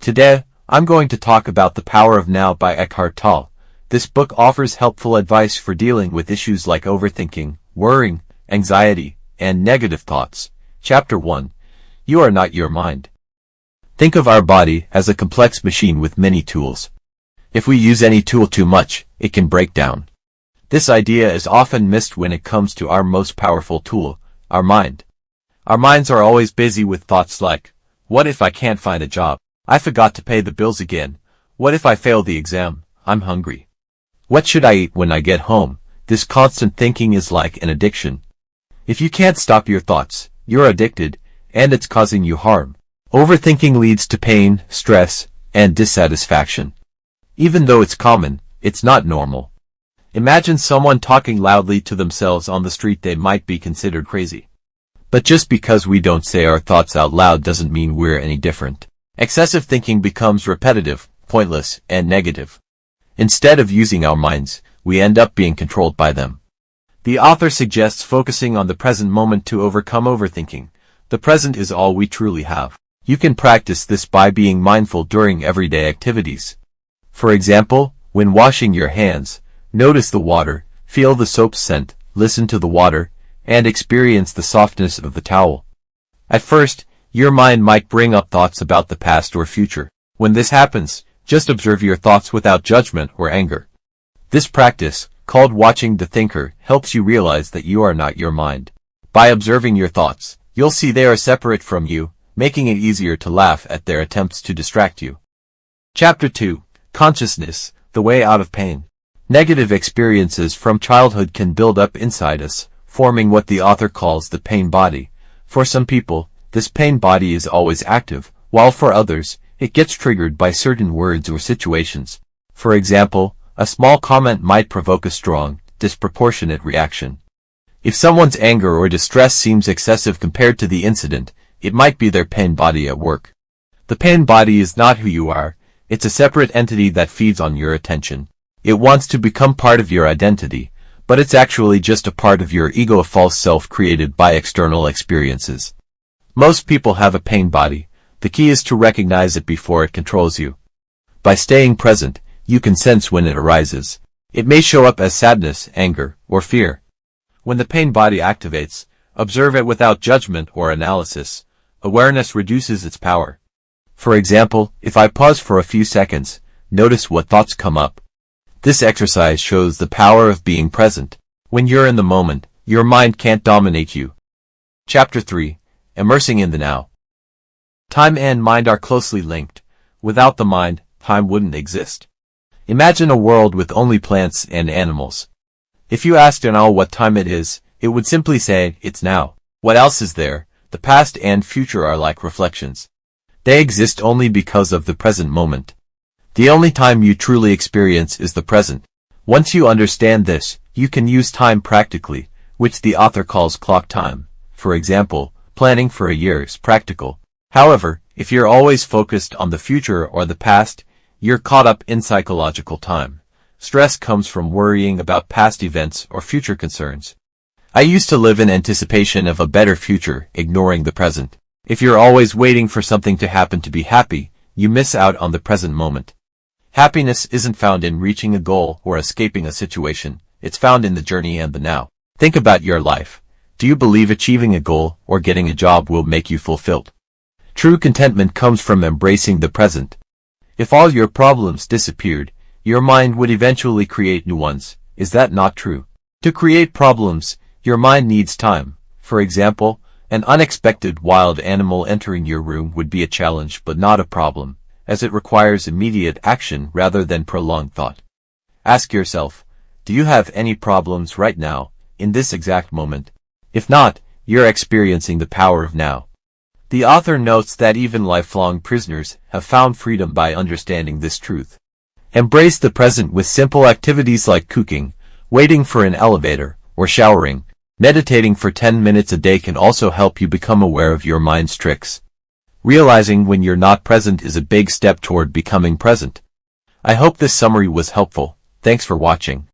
Today, I'm going to talk about The Power of Now by Eckhart Tolle. This book offers helpful advice for dealing with issues like overthinking, worrying, anxiety, and negative thoughts. Chapter 1. You are not your mind. Think of our body as a complex machine with many tools. If we use any tool too much, it can break down. This idea is often missed when it comes to our most powerful tool, our mind. Our minds are always busy with thoughts like, what if I can't find a job? I forgot to pay the bills again. What if I fail the exam? I'm hungry. What should I eat when I get home? This constant thinking is like an addiction. If you can't stop your thoughts, you're addicted, and it's causing you harm. Overthinking leads to pain, stress, and dissatisfaction. Even though it's common, it's not normal. Imagine someone talking loudly to themselves on the street. They might be considered crazy. But just because we don't say our thoughts out loud doesn't mean we're any different. Excessive thinking becomes repetitive, pointless, and negative. Instead of using our minds, we end up being controlled by them. The author suggests focusing on the present moment to overcome overthinking. The present is all we truly have. You can practice this by being mindful during everyday activities. For example, when washing your hands, notice the water, feel the soap scent, listen to the water, and experience the softness of the towel. At first, your mind might bring up thoughts about the past or future. When this happens, just observe your thoughts without judgment or anger. This practice, called watching the thinker, helps you realize that you are not your mind. By observing your thoughts, you'll see they are separate from you, making it easier to laugh at their attempts to distract you. Chapter 2. Consciousness, the way out of pain. Negative experiences from childhood can build up inside us, forming what the author calls the pain body. For some people, this pain body is always active, while for others, it gets triggered by certain words or situations. For example, a small comment might provoke a strong, disproportionate reaction. If someone's anger or distress seems excessive compared to the incident, it might be their pain body at work. The pain body is not who you are. It's a separate entity that feeds on your attention. It wants to become part of your identity, but it's actually just a part of your ego, a false self created by external experiences. Most people have a pain body. The key is to recognize it before it controls you. By staying present, you can sense when it arises. It may show up as sadness, anger, or fear. When the pain body activates, observe it without judgment or analysis. Awareness reduces its power. For example, if I pause for a few seconds, notice what thoughts come up. This exercise shows the power of being present. When you're in the moment, your mind can't dominate you. Chapter 3. Immersing in the now. Time and mind are closely linked. Without the mind, time wouldn't exist. Imagine a world with only plants and animals. If you asked an owl what time it is, it would simply say, it's now. What else is there? The past and future are like reflections. They exist only because of the present moment. The only time you truly experience is the present. Once you understand this, you can use time practically, which the author calls clock time. For example, planning for a year is practical. However, if you're always focused on the future or the past, you're caught up in psychological time. Stress comes from worrying about past events or future concerns. I used to live in anticipation of a better future, ignoring the present. If you're always waiting for something to happen to be happy, you miss out on the present moment. Happiness isn't found in reaching a goal or escaping a situation. It's found in the journey and the now. Think about your life. Do you believe achieving a goal or getting a job will make you fulfilled? True contentment comes from embracing the present. If all your problems disappeared, your mind would eventually create new ones. Is that not true? To create problems, your mind needs time. For example, an unexpected wild animal entering your room would be a challenge but not a problem, as it requires immediate action rather than prolonged thought. Ask yourself, do you have any problems right now, in this exact moment? If not, you're experiencing the power of now. The author notes that even lifelong prisoners have found freedom by understanding this truth. Embrace the present with simple activities like cooking, waiting for an elevator, or showering. Meditating for 10 minutes a day can also help you become aware of your mind's tricks. Realizing when you're not present is a big step toward becoming present. I hope this summary was helpful. Thanks for watching.